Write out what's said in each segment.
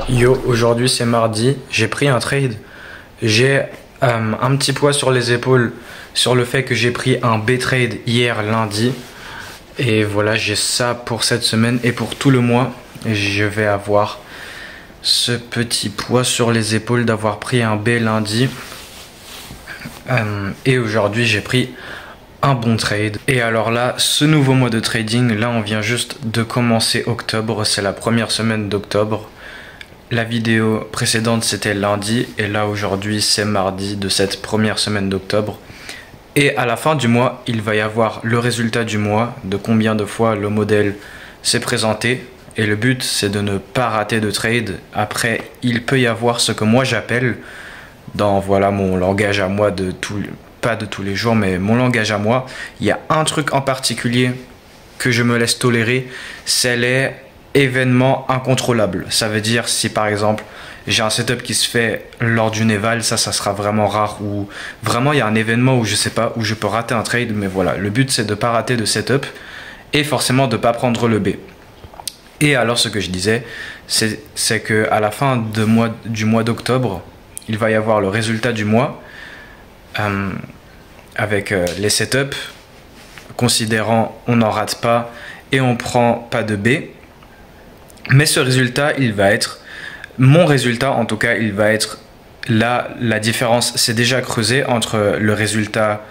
Yo, aujourd'hui c'est mardi, j'ai pris un trade, j'ai un petit poids sur les épaules sur le fait que j'ai pris un B-trade hier lundi. Et voilà, j'ai ça pour cette semaine et pour tout le mois. Je vais avoir ce petit poids sur les épaules d'avoir pris un B lundi. Et aujourd'hui j'ai pris un bon trade. Et alors là, ce nouveau mois de trading, là on vient juste de commencer octobre, c'est la première semaine d'octobre. La vidéo précédente c'était lundi et là aujourd'hui c'est mardi de cette première semaine d'octobre. Et à la fin du mois, il va y avoir le résultat du mois, de combien de fois le modèle s'est présenté. Et le but c'est de ne pas rater de trade. Après, il peut y avoir ce que moi j'appelle, dans voilà mon langage à moi de pas de tous les jours, mais mon langage à moi, il y a un truc en particulier que je me laisse tolérer, c'est les événements incontrôlables. Ça veut dire si par exemple j'ai un setup qui se fait lors d'une éval, ça sera vraiment rare, ou vraiment il y a un événement où je sais pas, où je peux rater un trade, mais voilà, le but c'est de pas rater de setup et forcément de pas prendre le B. Et alors ce que je disais, c'est que à la fin du mois d'octobre, il va y avoir le résultat du mois avec les setups, considérant on n'en rate pas et on prend pas de B. Mais ce résultat, il va être, mon résultat en tout cas, il va être là, la différence s'est déjà creusée entre le résultat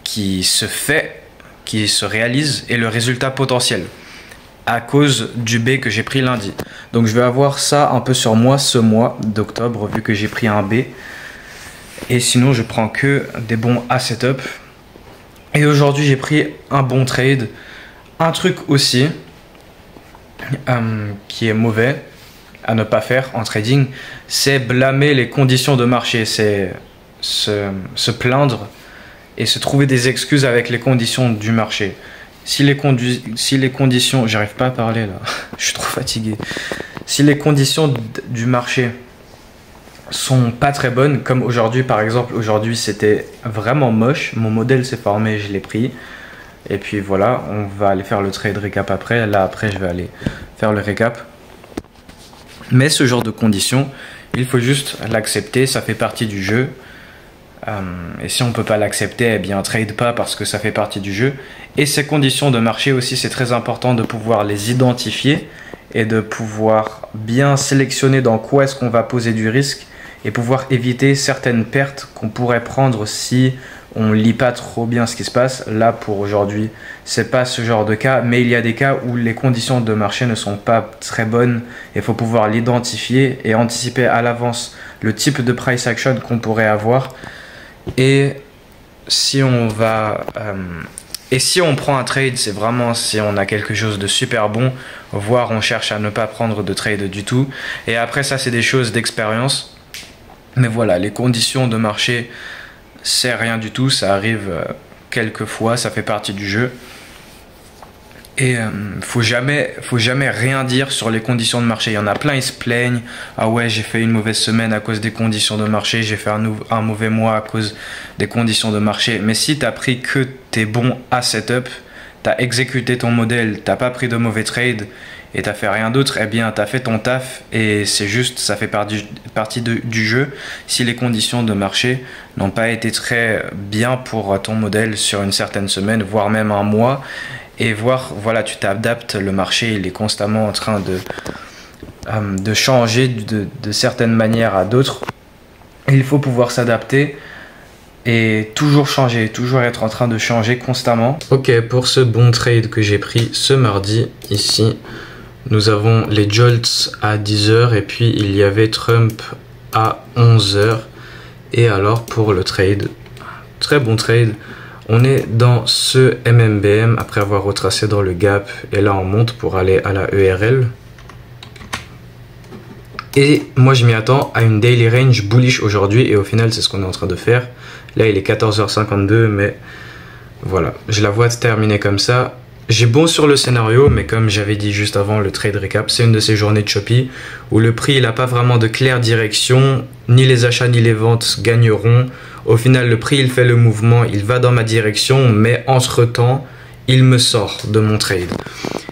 qui se fait, qui se réalise et le résultat potentiel à cause du B que j'ai pris lundi. Donc je vais avoir ça un peu sur moi ce mois d'octobre vu que j'ai pris un B. Et sinon je prends que des bons A setup. Et aujourd'hui j'ai pris un bon trade. Un truc aussi qui est mauvais à ne pas faire en trading, c'est blâmer les conditions de marché, c'est se plaindre et se trouver des excuses avec les conditions du marché. Si les conditions, j'arrive pas à parler là, je suis trop fatigué. Si les conditions du marché sont pas très bonnes, comme aujourd'hui par exemple, aujourd'hui c'était vraiment moche, mon modèle s'est formé, je l'ai pris. Et puis voilà, on va aller faire le trade récap après. Là, après, je vais aller faire le récap. Mais ce genre de conditions, il faut juste l'accepter. Ça fait partie du jeu. Et si on ne peut pas l'accepter, eh bien, trade pas parce que ça fait partie du jeu. Et ces conditions de marché aussi, c'est très important de pouvoir les identifier et de pouvoir bien sélectionner dans quoi est-ce qu'on va poser du risque et pouvoir éviter certaines pertes qu'on pourrait prendre si on lit pas trop bien ce qui se passe. Là pour aujourd'hui c'est pas ce genre de cas, mais il y a des cas où les conditions de marché ne sont pas très bonnes. Il faut pouvoir l'identifier et anticiper à l'avance le type de price action qu'on pourrait avoir. Et si on va et si on prend un trade, c'est vraiment si on a quelque chose de super bon, voire on cherche à ne pas prendre de trade du tout. Et après ça c'est des choses d'expérience. Mais voilà, les conditions de marché, c'est rien du tout, ça arrive quelques fois, ça fait partie du jeu. Et faut jamais rien dire sur les conditions de marché. Il y en a plein, ils se plaignent. Ah ouais, j'ai fait une mauvaise semaine à cause des conditions de marché, j'ai fait un mauvais mois à cause des conditions de marché. Mais si tu as pris que tes bons à setup, tu as exécuté ton modèle, tu n'as pas pris de mauvais trades et tu n'as fait rien d'autre, eh bien tu as fait ton taf et c'est juste, ça fait partie du jeu. Si les conditions de marché n'ont pas été très bien pour ton modèle sur une certaine semaine, voire même un mois, et voir, voilà, tu t'adaptes, le marché il est constamment en train de changer de certaines manières à d'autres. Il faut pouvoir s'adapter et toujours changer, toujours être en train de changer constamment. Ok, pour ce bon trade que j'ai pris ce mardi, ici, nous avons les Jolts à 10h et puis il y avait Trump à 11h. Et alors pour le trade, très bon trade. On est dans ce MMBM après avoir retracé dans le gap et là on monte pour aller à la ERL. Et moi je m'y attends à une daily range bullish aujourd'hui et au final c'est ce qu'on est en train de faire. Là il est 14h52 mais voilà, je la vois terminer comme ça. j'ai bon sur le scénario, mais comme j'avais dit juste avant le trade recap, c'est une de ces journées de Shopee où le prix n'a pas vraiment de claire direction, ni les achats ni les ventes gagneront. Au final, le prix il fait le mouvement, il va dans ma direction, mais entre-temps, il me sort de mon trade.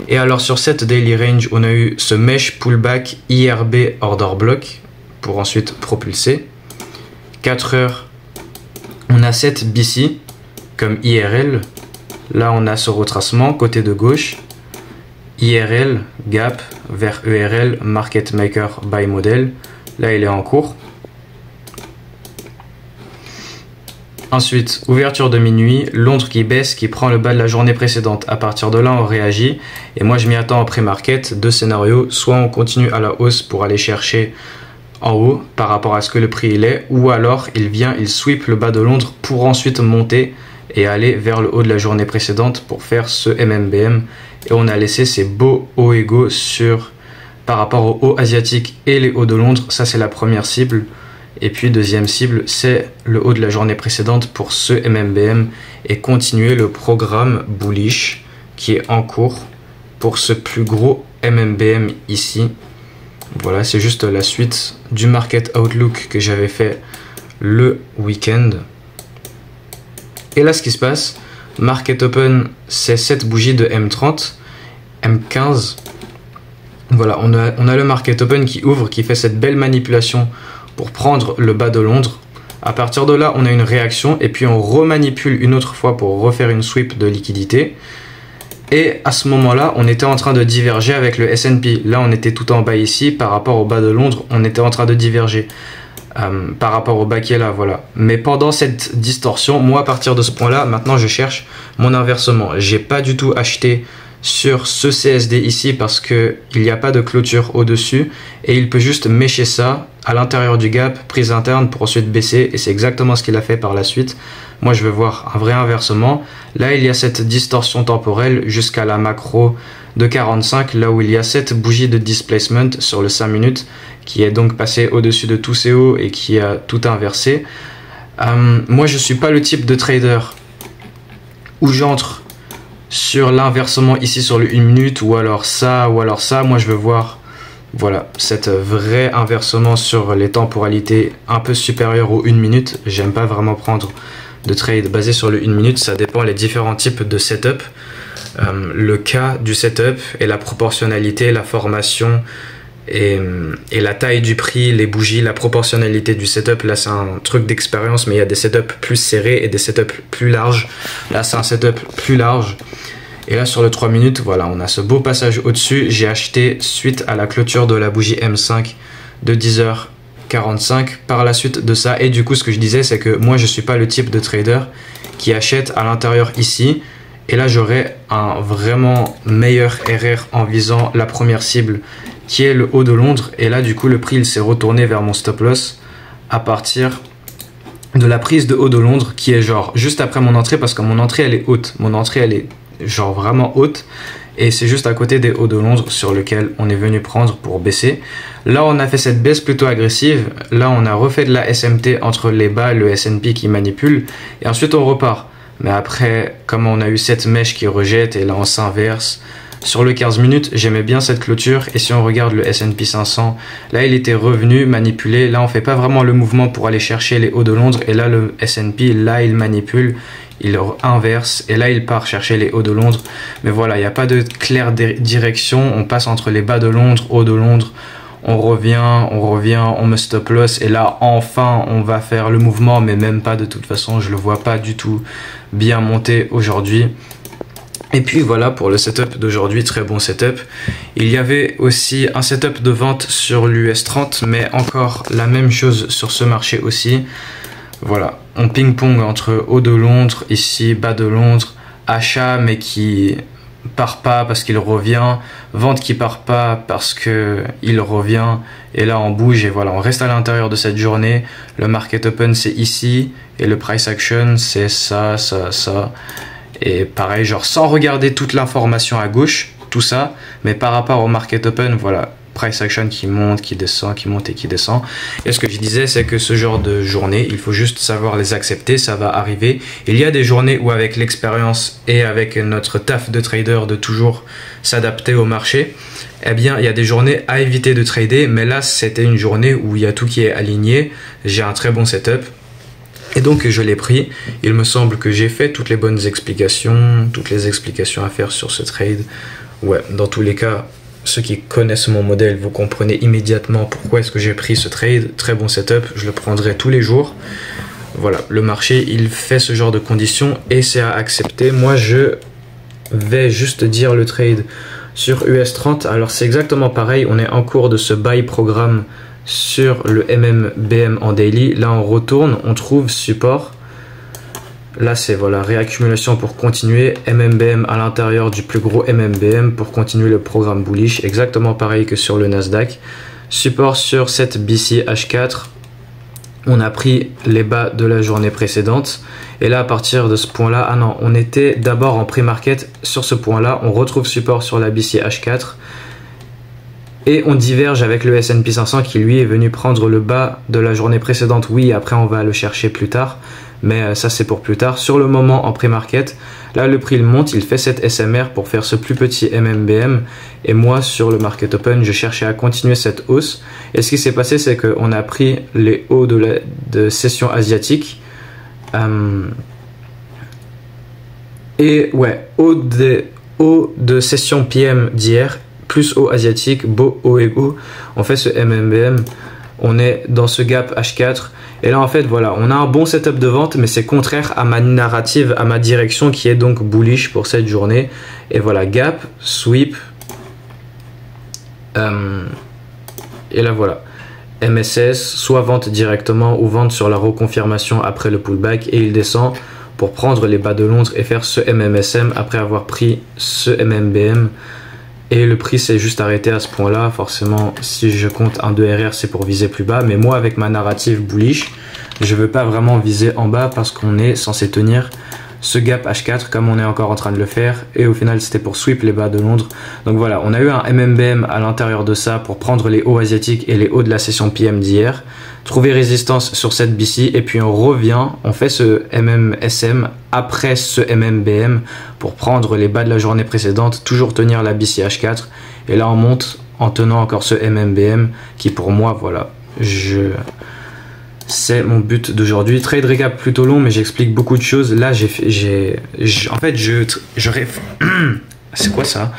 Et alors sur cette daily range, on a eu ce mesh pullback IRB order block pour ensuite propulser. 4 heures, on a 7 BC comme IRL. Là, on a ce retracement côté de gauche. IRL, gap vers ERL, market maker buy model. Là, il est en cours. Ensuite, ouverture de minuit, Londres qui baisse, qui prend le bas de la journée précédente. À partir de là, on réagit. Et moi, je m'y attends en pré-market. Deux scénarios. Soit on continue à la hausse pour aller chercher en haut par rapport à ce que le prix il est. Ou alors, il vient, il sweep le bas de Londres pour ensuite monter et aller vers le haut de la journée précédente pour faire ce MMBM. Et on a laissé ces beaux hauts égaux par rapport aux hauts asiatiques et les hauts de Londres. Ça, c'est la première cible. Et puis, deuxième cible, c'est le haut de la journée précédente pour ce MMBM et continuer le programme bullish qui est en cours pour ce plus gros MMBM ici. Voilà, c'est juste la suite du Market Outlook que j'avais fait le week-end. Et là, ce qui se passe, Market Open, c'est cette bougie de M30, M15. Voilà, on a le Market Open qui ouvre, qui fait cette belle manipulation pour prendre le bas de Londres. À partir de là, on a une réaction et puis on remanipule une autre fois pour refaire une sweep de liquidité. Et à ce moment-là, on était en train de diverger avec le S&P. Là, on était tout en bas ici. Par rapport au bas de Londres, on était en train de diverger. Par rapport au bas qui est là, voilà. Mais pendant cette distorsion, moi à partir de ce point-là, maintenant je cherche mon inversement. J'ai pas du tout acheté sur ce CSD ici parce que il n'y a pas de clôture au-dessus et il peut juste mécher ça à l'intérieur du gap, prise interne pour ensuite baisser et c'est exactement ce qu'il a fait par la suite. Moi je veux voir un vrai inversement. Là il y a cette distorsion temporelle jusqu'à la macro de 45, là où il y a cette bougie de displacement sur le 5 minutes qui est donc passé au-dessus de tous ces hauts et qui a tout inversé. Moi, je suis pas le type de trader où j'entre sur l'inversement ici sur le 1 minute ou alors ça ou alors ça. Moi, je veux voir voilà, cette vrai inversement sur les temporalités un peu supérieures aux 1 minute. J'aime pas vraiment prendre de trade basé sur le 1 minute. Ça dépend les différents types de setup. Le cas du setup et la proportionnalité, la formation et la taille du prix, les bougies, la proportionnalité du setup. Là c'est un truc d'expérience, mais il y a des setups plus serrés et des setups plus larges. Là c'est un setup plus large et là sur le 3 minutes, voilà, on a ce beau passage au dessus. J'ai acheté suite à la clôture de la bougie M5 de 10h45 par la suite de ça. Et du coup ce que je disais, c'est que moi je suis pas le type de trader qui achète à l'intérieur ici. Et là, j'aurai un vraiment meilleur RR en visant la première cible qui est le haut de Londres. Et là, du coup, le prix il s'est retourné vers mon stop loss à partir de la prise de haut de Londres qui est genre juste après mon entrée parce que mon entrée, elle est haute. Mon entrée, elle est genre vraiment haute. Et c'est juste à côté des hauts de Londres sur lequel on est venu prendre pour baisser. Là, on a fait cette baisse plutôt agressive. Là, on a refait de la SMT entre les bas, le S&P qui manipule. Et ensuite, on repart. Mais après, comme on a eu cette mèche qui rejette et là on s'inverse. Sur le 15 minutes, j'aimais bien cette clôture. Et si on regarde le S&P 500, là il était revenu, manipulé. Là on fait pas vraiment le mouvement pour aller chercher les hauts de Londres. Et là le S&P, là il manipule, il inverse. Et là il part chercher les hauts de Londres. Mais voilà, il n'y a pas de claire direction. On passe entre les bas de Londres, hauts de Londres. On revient, on me stop loss et là enfin on va faire le mouvement, mais même pas, de toute façon je le vois pas du tout bien monter aujourd'hui. Et puis voilà pour le setup d'aujourd'hui, très bon setup. Il y avait aussi un setup de vente sur l'US 30, mais encore la même chose sur ce marché aussi. Voilà, on ping-pong entre haut de Londres, ici bas de Londres, achat mais qui part pas parce qu'il revient, vente qui part pas parce que il revient, et là on bouge et voilà, on reste à l'intérieur de cette journée. Le market open c'est ici et le price action c'est ça, et pareil, genre sans regarder toute l'information à gauche, tout ça, mais par rapport au market open, voilà, price action qui monte, qui descend, qui monte et qui descend. Et ce que je disais, c'est que ce genre de journée, il faut juste savoir les accepter, ça va arriver. Il y a des journées où avec l'expérience et avec notre taf de trader de toujours s'adapter au marché, eh bien il y a des journées à éviter de trader, mais là c'était une journée où il y a tout qui est aligné, j'ai un très bon setup. Et donc je l'ai pris, il me semble que j'ai fait toutes les bonnes explications, toutes les explications à faire sur ce trade. Ouais, dans tous les cas, ceux qui connaissent mon modèle, vous comprenez immédiatement pourquoi est-ce que j'ai pris ce trade. Très bon setup, je le prendrai tous les jours. Voilà, le marché, il fait ce genre de conditions et c'est à accepter. Moi, je vais juste dire le trade sur US30. Alors c'est exactement pareil, on est en cours de ce buy programme sur le MMBM en daily. Là on retourne, on trouve support. Là c'est voilà, réaccumulation pour continuer. MMBM à l'intérieur du plus gros MMBM pour continuer le programme bullish. Exactement pareil que sur le Nasdaq. Support sur cette BC H4. On a pris les bas de la journée précédente. Et là à partir de ce point là, ah non, on était d'abord en pre-market sur ce point là. On retrouve support sur la BC H4. Et on diverge avec le S&P 500 qui lui est venu prendre le bas de la journée précédente. Oui, après on va le chercher plus tard, mais ça c'est pour plus tard. Sur le moment en pré-market, là le prix il monte, il fait cette SMR pour faire ce plus petit MMBM. Et moi sur le market open, je cherchais à continuer cette hausse. Et ce qui s'est passé, c'est qu'on a pris les hauts de session asiatique. Et ouais, haut de session PM d'hier. Plus haut asiatique, beau haut égaux, on fait ce MMBM, on est dans ce gap H4 et là en fait voilà, on a un bon setup de vente mais c'est contraire à ma narrative, à ma direction qui est donc bullish pour cette journée. Et voilà, gap, sweep et là voilà, MSS, soit vente directement ou vente sur la reconfirmation après le pullback et il descend pour prendre les bas de Londres et faire ce MMSM après avoir pris ce MMBM. Et le prix s'est juste arrêté à ce point là. Forcément si je compte un 2 RR c'est pour viser plus bas, mais moi avec ma narrative bullish je veux pas vraiment viser en bas parce qu'on est censé tenir ce gap H4 comme on est encore en train de le faire. Et au final c'était pour sweep les bas de Londres. Donc voilà, on a eu un MMBM à l'intérieur de ça pour prendre les hauts asiatiques et les hauts de la session PM d'hier, trouver résistance sur cette BC et puis on revient, on fait ce MMSM après ce MMBM pour prendre les bas de la journée précédente, toujours tenir la BC H4 et là on monte en tenant encore ce MMBM qui pour moi voilà, c'est mon but d'aujourd'hui. Trade récap plutôt long mais j'explique beaucoup de choses. Là en fait c'est quoi ça?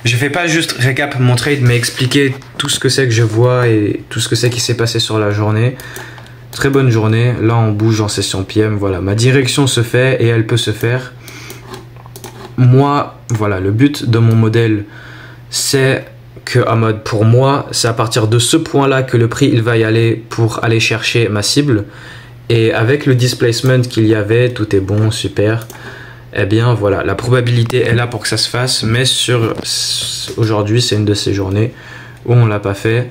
Je fais pas juste récap mon trade mais expliquer tout ce que c'est que je vois et tout ce que c'est qui s'est passé sur la journée. Très bonne journée, là on bouge en session PM, voilà, ma direction se fait et elle peut se faire. Moi, voilà, le but de mon modèle c'est que en mode pour moi, c'est à partir de ce point là que le prix il va y aller pour aller chercher ma cible. Et avec le displacement qu'il y avait, tout est bon, super. Eh bien voilà, la probabilité est là pour que ça se fasse, mais aujourd'hui c'est une de ces journées où on l'a pas fait.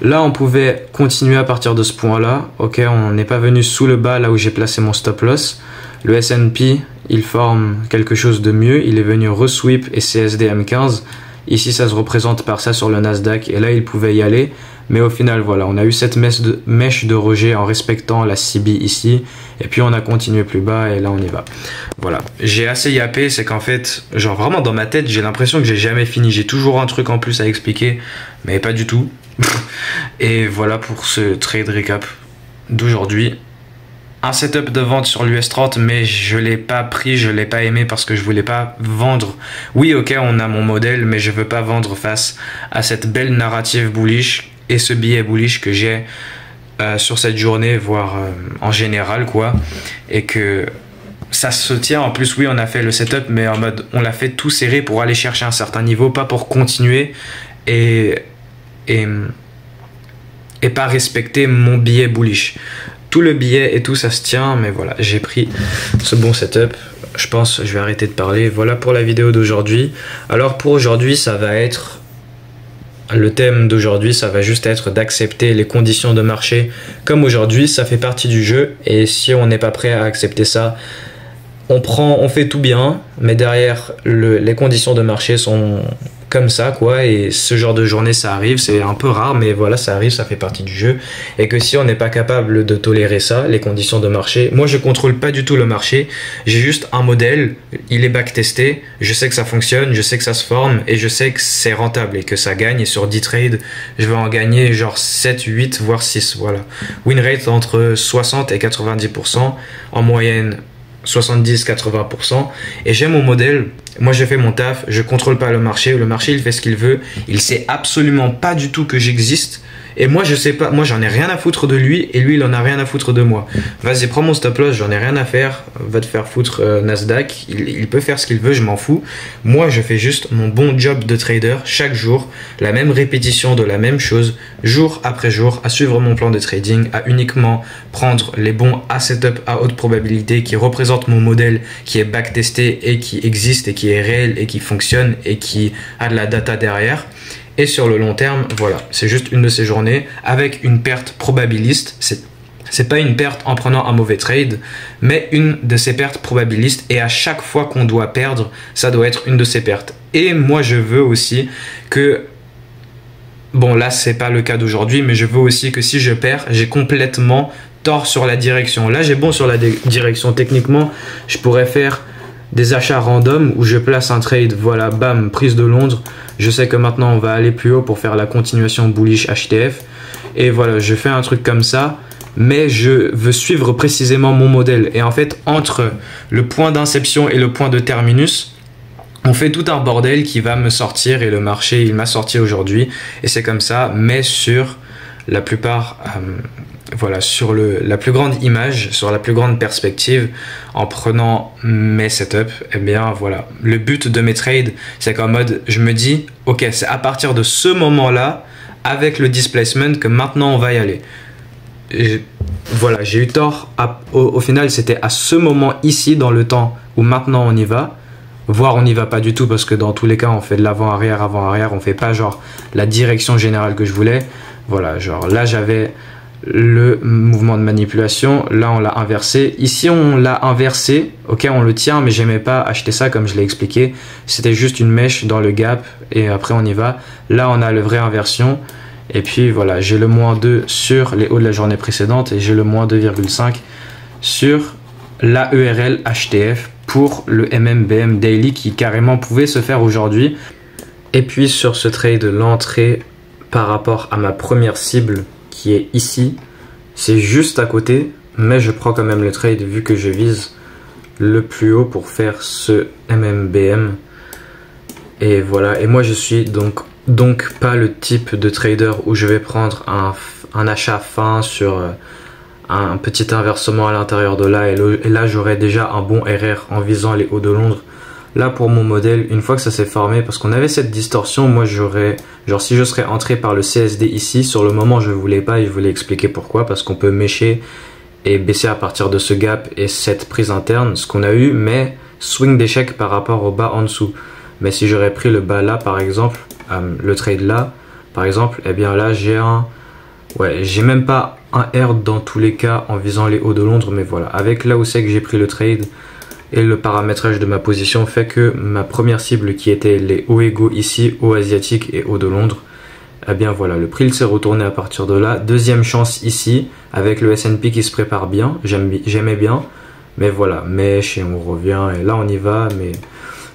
Là on pouvait continuer à partir de ce point là, ok, on n'est pas venu sous le bas là où j'ai placé mon stop loss. Le S&P il forme quelque chose de mieux, il est venu resweep et CSD M15. Ici ça se représente par ça sur le Nasdaq et là il pouvait y aller. Mais au final voilà, on a eu cette mèche de rejet en respectant la CB ici. Et puis on a continué plus bas et là on y va. Voilà, j'ai assez yappé, c'est qu'en fait, genre vraiment dans ma tête j'ai l'impression que j'ai jamais fini. J'ai toujours un truc en plus à expliquer, mais pas du tout. Et voilà pour ce trade récap d'aujourd'hui. Un setup de vente sur l'US30 mais je l'ai pas pris, je l'ai pas aimé parce que je voulais pas vendre. Oui ok, on a mon modèle mais je veux pas vendre face à cette belle narrative bullish et ce billet bullish que j'ai sur cette journée, voire en général quoi, et que ça se tient. En plus oui on a fait le setup mais en mode on l'a fait tout serré pour aller chercher un certain niveau, pas pour continuer et pas respecter mon billet bullish. Tout le billet et tout ça se tient, mais voilà, j'ai pris ce bon setup. Je pense je vais arrêter de parler. Voilà pour la vidéo d'aujourd'hui. Alors pour aujourd'hui ça va être, le thème d'aujourd'hui ça va juste être d'accepter les conditions de marché comme aujourd'hui, ça fait partie du jeu et si on n'est pas prêt à accepter ça, on fait tout bien, mais derrière les conditions de marché sont comme ça quoi, et ce genre de journée ça arrive, c'est un peu rare mais voilà, ça arrive, ça fait partie du jeu, et que si on n'est pas capable de tolérer ça, les conditions de marché, moi je contrôle pas du tout le marché, j'ai juste un modèle, il est backtesté, je sais que ça fonctionne, je sais que ça se forme et je sais que c'est rentable et que ça gagne, et sur 10 trades je vais en gagner genre 7, 8 voire 6, voilà. Win rate entre 60 et 90%, en moyenne 70-80%, et j'ai mon modèle, moi j'ai fait mon taf, je contrôle pas le marché il fait ce qu'il veut, il sait absolument pas du tout que j'existe, et moi je sais pas, moi j'en ai rien à foutre de lui, et lui il en a rien à foutre de moi. Vas-y, prends mon stop loss, j'en ai rien à faire, va te faire foutre Nasdaq, il peut faire ce qu'il veut, je m'en fous. Moi je fais juste mon bon job de trader chaque jour, la même répétition de la même chose, jour après jour, à suivre mon plan de trading, à uniquement prendre les bons à setup à haute probabilité qui représentent mon modèle, qui est backtesté et qui existe et qui est réel et qui fonctionne et qui a de la data derrière. Et sur le long terme, voilà, c'est juste une de ces journées avec une perte probabiliste. C'est pas une perte en prenant un mauvais trade, mais une de ces pertes probabilistes. Et à chaque fois qu'on doit perdre, ça doit être une de ces pertes. Et moi, je veux aussi que... Bon, là, c'est pas le cas d'aujourd'hui, mais je veux aussi que si je perds, j'ai complètement tort sur la direction. Là, j'ai bon sur la direction. Techniquement, je pourrais faire des achats random où je place un trade, voilà, bam, prise de Londres. Je sais que maintenant on va aller plus haut pour faire la continuation bullish HTF, et voilà, je fais un truc comme ça, mais je veux suivre précisément mon modèle. Et en fait, entre le point d'inception et le point de terminus, on fait tout un bordel qui va me sortir, et le marché il m'a sorti aujourd'hui, et c'est comme ça. Mais sur la plupart, voilà, sur la plus grande image, sur la plus grande perspective, en prenant mes setups, eh bien voilà, le but de mes trades, c'est qu'en mode, je me dis, ok, c'est à partir de ce moment-là, avec le displacement, que maintenant on va y aller. Voilà, j'ai eu tort. Au final, c'était à ce moment ici, dans le temps, où maintenant on y va. Voire on n'y va pas du tout, parce que dans tous les cas, on fait de l'avant-arrière, avant-arrière, on fait pas genre la direction générale que je voulais. Voilà, genre là j'avais le mouvement de manipulation, là on l'a inversé, ici on l'a inversé, ok, on le tient, mais j'aimais pas acheter ça comme je l'ai expliqué, c'était juste une mèche dans le gap et après on y va. Là on a le vrai inversion, et puis voilà, j'ai le moins 2 sur les hauts de la journée précédente et j'ai le moins 2,5 sur la ERL HTF pour le MMBM Daily qui carrément pouvait se faire aujourd'hui. Et puis sur ce trade, l'entrée par rapport à ma première cible qui est ici, c'est juste à côté, mais je prends quand même le trade vu que je vise le plus haut pour faire ce MMBM. Et voilà, et moi je suis donc pas le type de trader où je vais prendre un achat fin sur un petit inversement à l'intérieur de là, et là j'aurai déjà un bon RR en visant les hauts de Londres. Là pour mon modèle, une fois que ça s'est formé, parce qu'on avait cette distorsion, moi j'aurais, genre si je serais entré par le CSD ici, sur le moment je voulais pas, et je voulais expliquer pourquoi, parce qu'on peut mécher et baisser à partir de ce gap et cette prise interne, ce qu'on a eu, mais swing d'échec par rapport au bas en dessous. Mais si j'aurais pris le bas là par exemple, le trade là par exemple, eh bien là j'ai j'ai même pas un R dans tous les cas en visant les hauts de Londres, mais voilà, avec là où c'est que j'ai pris le trade et le paramétrage de ma position fait que ma première cible qui était les hauts égaux ici, hauts asiatiques et hauts de Londres, eh bien voilà, le prix s'est retourné à partir de là. Deuxième chance ici avec le S&P qui se prépare bien, j'aimais bien, mais voilà, mèche et on revient et là on y va, mais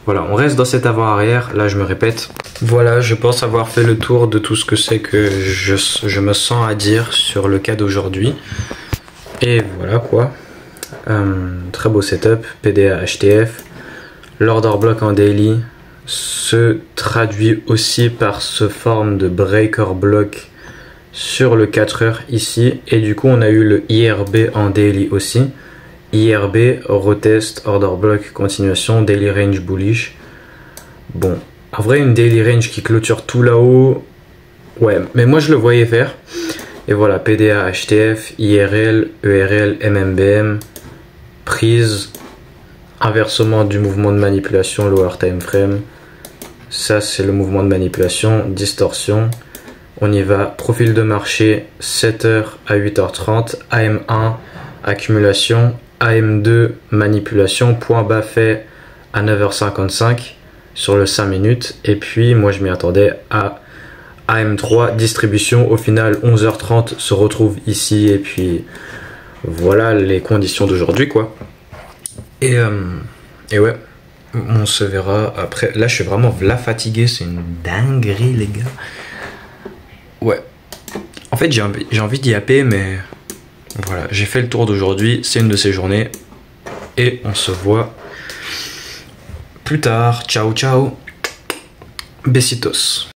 voilà, on reste dans cet avant-arrière. Là je me répète, voilà, je pense avoir fait le tour de tout ce que c'est que je me sens à dire sur le cas d'aujourd'hui, et voilà quoi. Très beau setup, PDA HTF, l'order block en daily se traduit aussi par ce forme de breaker block sur le 4 heures ici, et du coup on a eu le IRB en daily aussi, IRB, retest, order block, continuation, daily range bullish. Bon, en vrai une daily range qui clôture tout là-haut, ouais, mais moi je le voyais faire. Et voilà, PDA HTF, IRL, ERL, MMBM, prise, inversement du mouvement de manipulation, lower time frame, ça c'est le mouvement de manipulation, distorsion, on y va, profil de marché 7h à 8h30, AM1 accumulation, AM2 manipulation, point bas fait à 9h55, sur le 5 minutes. Et puis moi je m'y attendais à AM3 distribution. Au final 11h30 se retrouve ici et puis voilà les conditions d'aujourd'hui quoi. Et ouais, on se verra après. Là je suis vraiment fatigué, c'est une dinguerie les gars. Ouais, en fait j'ai envie d'y happer mais voilà, j'ai fait le tour d'aujourd'hui, c'est une de ces journées. Et on se voit plus tard. Ciao ciao. Besitos.